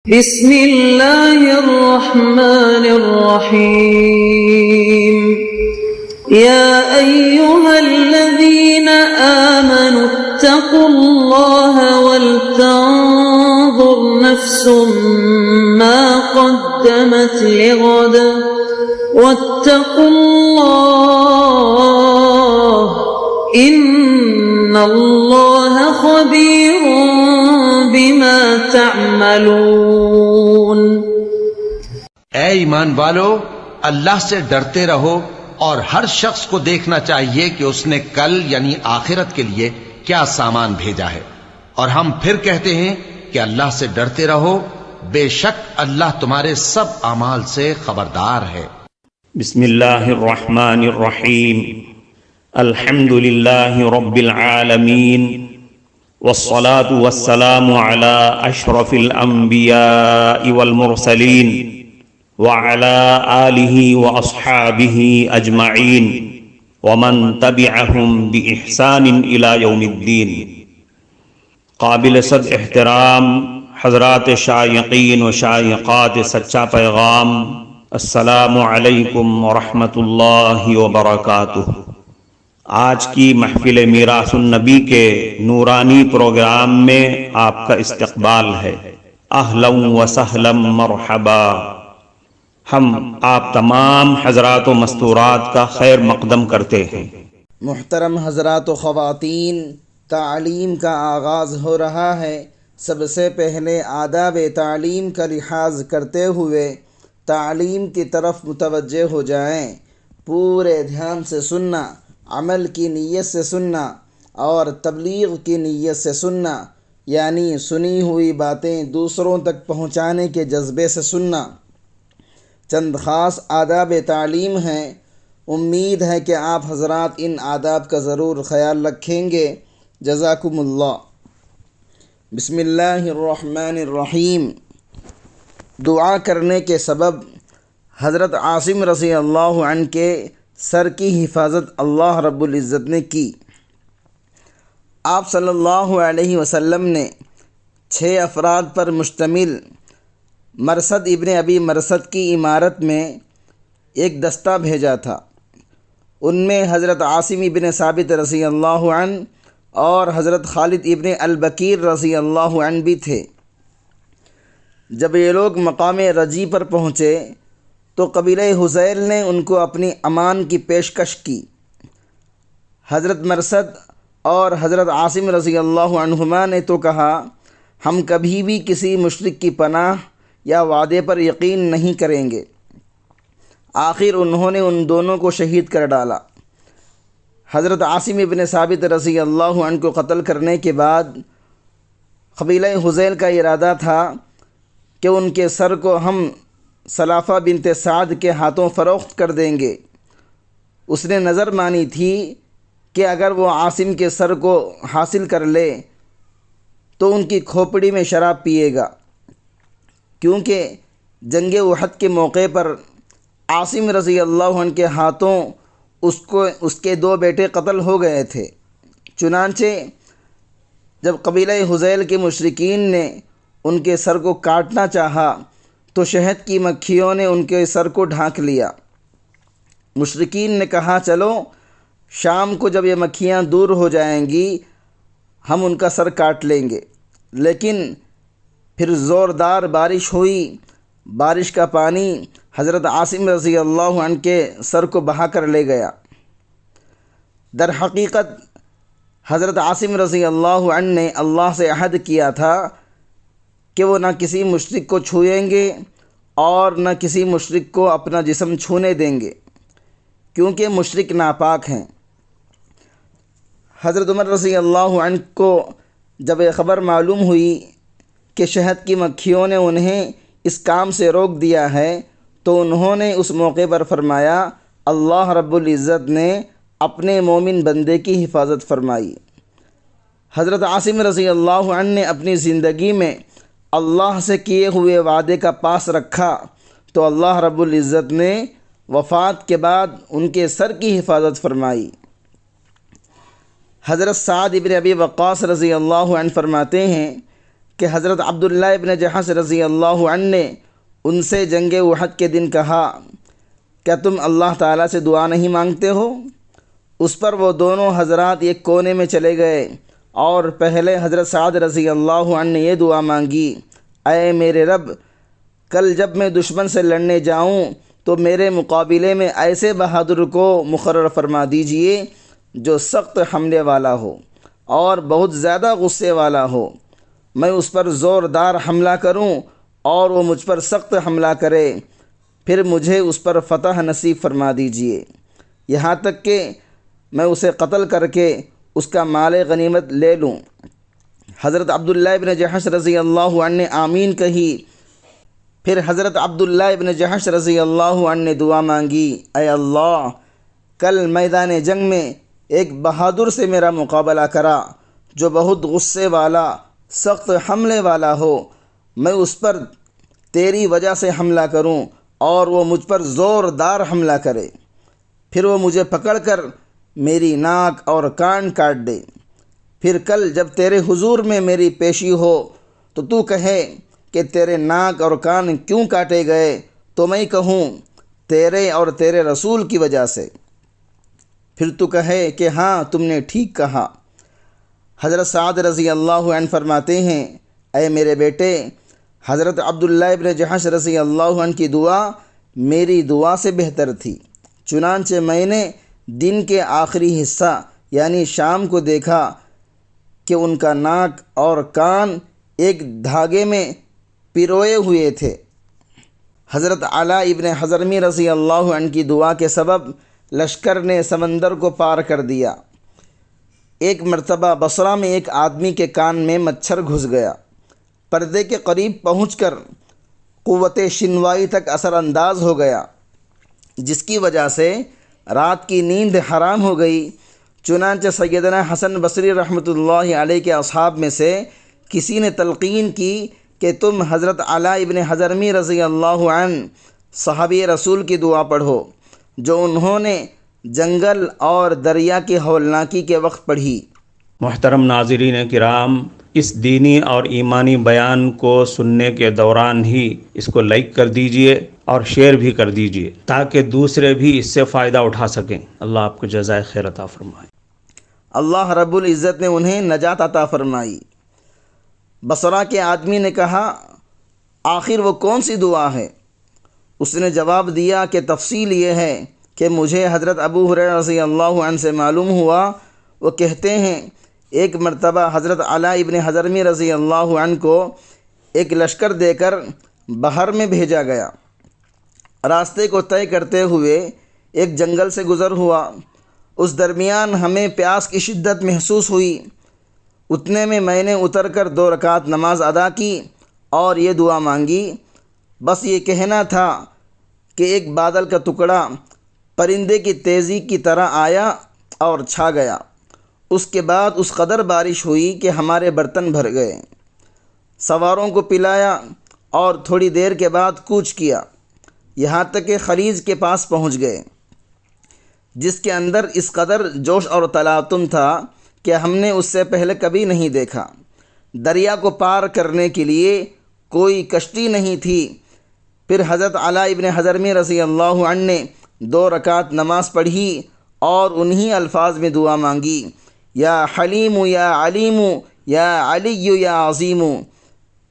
بسم اللہ الرحمن الرحیم یا ایہا الذین آمنوا اتقوا اللہ ولتنظر نفس ما قدمت لغد واتقوا اللہ ان اللہ خبیر بما تعملون۔ اے ایمان والو، اللہ سے ڈرتے رہو اور ہر شخص کو دیکھنا چاہیے کہ اس نے کل یعنی آخرت کے لیے کیا سامان بھیجا ہے، اور ہم پھر کہتے ہیں کہ اللہ سے ڈرتے رہو، بے شک اللہ تمہارے سب اعمال سے خبردار ہے۔ بسم اللہ الرحمن الرحیم، الحمد للہ رب العالمین، والصلاة والسلام على اشرف الانبیاء والمرسلین وعلى آلہ واصحابہ اجمعین ومن تبعہم بإحسان الى یوم الدین۔ قابل صد احترام حضرات شائقین و شائقات سچا پیغام، السلام علیکم ورحمۃ اللہ وبرکاتہ۔ آج کی محفل میراث النبی کے نورانی پروگرام میں آپ کا استقبال ہے۔ اہلا و سہلا مرحبا۔ ہم آپ تمام حضرات و مستورات کا خیر مقدم کرتے ہیں۔ محترم حضرات و خواتین، تعلیم کا آغاز ہو رہا ہے۔ سب سے پہلے آداب تعلیم کا لحاظ کرتے ہوئے تعلیم کی طرف متوجہ ہو جائیں۔ پورے دھیان سے سننا، عمل کی نیت سے سننا اور تبلیغ کی نیت سے سننا، یعنی سنی ہوئی باتیں دوسروں تک پہنچانے کے جذبے سے سننا۔ چند خاص آداب تعلیم ہیں، امید ہے کہ آپ حضرات ان آداب کا ضرور خیال رکھیں گے۔ جزاکم اللہ۔ بسم اللہ الرحمن الرحیم۔ دعا کرنے کے سبب حضرت عاصم رضی اللہ عنہ کے سر کی حفاظت اللہ رب العزت نے کی۔ آپ صلی اللہ علیہ وسلم نے 6 افراد پر مشتمل مرثد ابن ابی مرثد کی عمارت میں ایک دستہ بھیجا تھا۔ ان میں حضرت عاصم ابن ثابت رضی اللہ عنہ اور حضرت خالد ابن البکیر رضی اللہ عنہ بھی تھے۔ جب یہ لوگ مقام رجی پر پہنچے تو قبیلہ حذیل نے ان کو اپنی امان کی پیشکش کی۔ حضرت مرثد اور حضرت عاصم رضی اللہ عنہما نے تو کہا، ہم کبھی بھی کسی مشرک کی پناہ یا وعدے پر یقین نہیں کریں گے۔ آخر انہوں نے ان دونوں کو شہید کر ڈالا۔ حضرت عاصم ابن ثابت رضی اللہ عنہ کو قتل کرنے کے بعد قبیلہ حذیل کا ارادہ تھا کہ ان کے سر کو ہم سلافہ بنت سعد کے ہاتھوں فروخت کر دیں گے۔ اس نے نظر مانی تھی کہ اگر وہ عاصم کے سر کو حاصل کر لے تو ان کی کھوپڑی میں شراب پیے گا، کیونکہ جنگ احد کے موقع پر عاصم رضی اللہ عنہ کے ہاتھوں اس کے 2 بیٹے قتل ہو گئے تھے۔ چنانچہ جب قبیلہ حذیل کے مشرکین نے ان کے سر کو کاٹنا چاہا تو شہد کی مکھیوں نے ان کے سر کو ڈھانک لیا۔ مشرکین نے کہا، چلو شام کو جب یہ مکھیاں دور ہو جائیں گی ہم ان کا سر کاٹ لیں گے۔ لیکن پھر زوردار بارش ہوئی۔ بارش کا پانی حضرت عاصم رضی اللہ عنہ کے سر کو بہا کر لے گیا۔ در حقیقت حضرت عاصم رضی اللہ عنہ نے اللہ سے عہد کیا تھا کہ وہ نہ کسی مشرک کو چھوئیں گے اور نہ کسی مشرک کو اپنا جسم چھونے دیں گے، کیونکہ مشرک ناپاک ہیں۔ حضرت عمر رضی اللہ عنہ کو جب یہ خبر معلوم ہوئی کہ شہد کی مکھیوں نے انہیں اس کام سے روک دیا ہے تو انہوں نے اس موقع پر فرمایا، اللہ رب العزت نے اپنے مومن بندے کی حفاظت فرمائی۔ حضرت عاصم رضی اللہ عنہ نے اپنی زندگی میں اللہ سے کیے ہوئے وعدے کا پاس رکھا تو اللہ رب العزت نے وفات کے بعد ان کے سر کی حفاظت فرمائی۔ حضرت سعد ابن ابی وقاص رضی اللہ عنہ فرماتے ہیں کہ حضرت عبداللہ ابن جحش رضی اللہ عنہ نے ان سے جنگ احد کے دن کہا، کیا تم اللہ تعالیٰ سے دعا نہیں مانگتے ہو؟ اس پر وہ دونوں حضرات ایک کونے میں چلے گئے اور پہلے حضرت سعد رضی اللہ عنہ نے یہ دعا مانگی، اے میرے رب، کل جب میں دشمن سے لڑنے جاؤں تو میرے مقابلے میں ایسے بہادر کو مقرر فرما دیجئے جو سخت حملے والا ہو اور بہت زیادہ غصے والا ہو، میں اس پر زوردار حملہ کروں اور وہ مجھ پر سخت حملہ کرے، پھر مجھے اس پر فتح نصیب فرما دیجئے، یہاں تک کہ میں اسے قتل کر کے اس کا مال غنیمت لے لوں۔ حضرت عبداللہ ابن جحش رضی اللہ عنہ نے آمین کہی۔ پھر حضرت عبداللہ ابن جحش رضی اللہ عنہ نے دعا مانگی، اے اللہ، کل میدان جنگ میں ایک بہادر سے میرا مقابلہ کرا جو بہت غصے والا، سخت حملے والا ہو، میں اس پر تیری وجہ سے حملہ کروں اور وہ مجھ پر زوردار حملہ کرے، پھر وہ مجھے پکڑ کر میری ناک اور کان کاٹ دے، پھر کل جب تیرے حضور میں میری پیشی ہو تو کہے کہ تیرے ناک اور کان کیوں کاٹے گئے، تو میں کہوں تیرے اور تیرے رسول کی وجہ سے، پھر تو کہے کہ ہاں تم نے ٹھیک کہا۔ حضرت سعد رضی اللہ عنہ فرماتے ہیں، اے میرے بیٹے، حضرت عبداللہ ابن جحش رضی اللہ عنہ کی دعا میری دعا سے بہتر تھی، چنانچہ میں نے دن کے آخری حصہ یعنی شام کو دیکھا کہ ان کا ناک اور کان ایک دھاگے میں پروئے ہوئے تھے۔ حضرت علاء ابن حضرمی رضی اللہ عنہ کی دعا کے سبب لشکر نے سمندر کو پار کر دیا۔ ایک مرتبہ بصرہ میں ایک آدمی کے کان میں مچھر گھس گیا، پردے کے قریب پہنچ کر قوت شنوائی تک اثر انداز ہو گیا، جس کی وجہ سے رات کی نیند حرام ہو گئی۔ چنانچہ سیدنا حسن بصری رحمۃ اللہ علیہ کے اصحاب میں سے کسی نے تلقین کی کہ تم حضرت علاء ابن حضرمی رضی اللہ عنہ صحابی رسول کی دعا پڑھو، جو انہوں نے جنگل اور دریا کی ہولناکی کے وقت پڑھی۔ محترم ناظرین کرام، اس دینی اور ایمانی بیان کو سننے کے دوران ہی اس کو لائک کر دیجئے اور شیئر بھی کر دیجئے تاکہ دوسرے بھی اس سے فائدہ اٹھا سکیں۔ اللہ آپ کو جزائے خیر عطا فرمائے۔ اللہ رب العزت نے انہیں نجات عطا فرمائی۔ بصرہ کے آدمی نے کہا، آخر وہ کون سی دعا ہے؟ اس نے جواب دیا کہ تفصیل یہ ہے کہ مجھے حضرت ابو ہریرہ رضی اللہ عنہ سے معلوم ہوا، وہ کہتے ہیں ایک مرتبہ حضرت علاء ابن حضرمی رضی اللہ عنہ کو ایک لشکر دے کر بحر میں بھیجا گیا۔ راستے کو طے کرتے ہوئے ایک جنگل سے گزر ہوا، اس درمیان ہمیں پیاس کی شدت محسوس ہوئی، اتنے میں نے اتر کر 2 رکعت نماز ادا کی اور یہ دعا مانگی، بس یہ کہنا تھا کہ ایک بادل کا ٹکڑا پرندے کی تیزی کی طرح آیا اور چھا گیا، اس کے بعد اس قدر بارش ہوئی کہ ہمارے برتن بھر گئے، سواروں کو پلایا اور تھوڑی دیر کے بعد کوچ کیا، یہاں تک کہ خلیج کے پاس پہنچ گئے، جس کے اندر اس قدر جوش اور تلاطم تھا کہ ہم نے اس سے پہلے کبھی نہیں دیکھا۔ دریا کو پار کرنے کے لیے کوئی کشتی نہیں تھی۔ پھر حضرت علاء ابن حضرمی رضی اللہ عنہ نے 2 رکعت نماز پڑھی اور انہی الفاظ میں دعا مانگی، یا حلیم یا علیم یا علی یا عظیم۔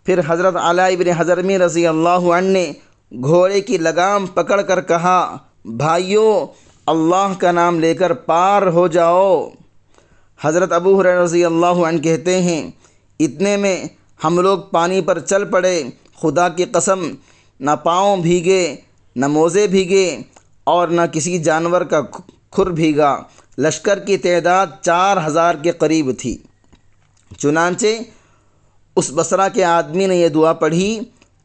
پھر حضرت علاء ابن حضرمی رضی اللہ عنہ نے گھوڑے کی لگام پکڑ کر کہا، بھائیو، اللہ کا نام لے کر پار ہو جاؤ۔ حضرت ابو ہریرہ رضی اللہ عنہ کہتے ہیں اتنے میں ہم لوگ پانی پر چل پڑے، خدا کی قسم نہ پاؤں بھیگے نہ موزے بھیگے اور نہ کسی جانور کا کھر بھیگا۔ لشکر کی تعداد 4000 کے قریب تھی۔ چنانچہ اس بصرہ کے آدمی نے یہ دعا پڑھی،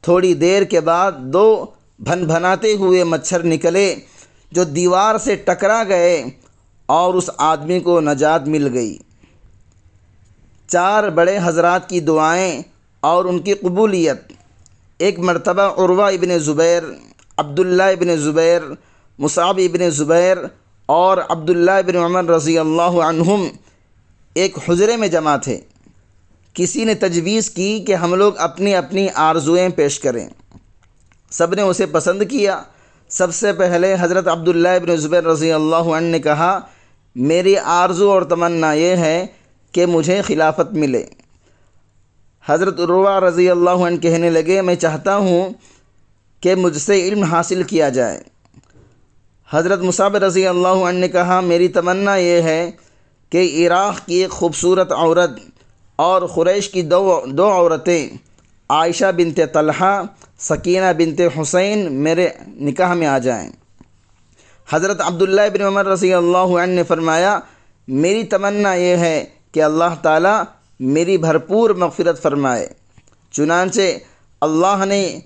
تھوڑی دیر کے بعد 2 بھنبھناتے ہوئے مچھر نکلے جو دیوار سے ٹکرا گئے اور اس آدمی کو نجات مل گئی۔ 4 بڑے حضرات کی دعائیں اور ان کی قبولیت۔ ایک مرتبہ عروہ ابن زبیر، عبداللہ ابن زبیر، مصعب ابن زبیر اور عبداللہ ابن عمر رضی اللہ عنہم ایک حجرے میں جمع تھے کسی نے تجویز کی کہ ہم لوگ اپنی اپنی آرزوئیں پیش کریں۔ سب نے اسے پسند کیا۔ سب سے پہلے حضرت عبداللہ ابن زبیر رضی اللہ عنہ نے کہا، میری آرزو اور تمنا یہ ہے کہ مجھے خلافت ملے۔ حضرت عروہ رضی اللہ عنہ کہنے لگے، میں چاہتا ہوں کہ مجھ سے علم حاصل کیا جائے۔ حضرت مصعب رضی اللہ عنہ نے کہا، میری تمنا یہ ہے کہ عراق کی ایک خوبصورت عورت اور قریش کی دو عورتیں عائشہ بنت طلحہ، سکینہ بنت حسین میرے نکاح میں آ جائیں۔ حضرت عبداللہ ابن عمر رضی اللہ عنہ نے فرمایا، میری تمنا یہ ہے کہ اللہ تعالیٰ میری بھرپور مغفرت فرمائے۔ چنانچہ اللہ نے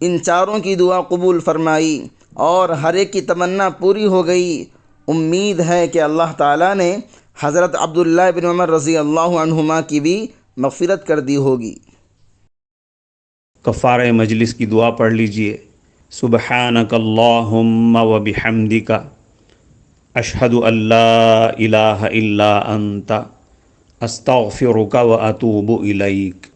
ان چاروں کی دعا قبول فرمائی اور ہر ایک کی تمنا پوری ہو گئی۔ امید ہے کہ اللہ تعالیٰ نے حضرت عبداللہ ابن عمر رضی اللہ عنہما کی بھی مغفرت کر دی ہوگی۔ کفارہ مجلس کی دعا پڑھ لیجئے۔ سبحانک اللہم و بحمدک، اشہد ان لا الہ الا انت، استغفرک و اتوب الیک۔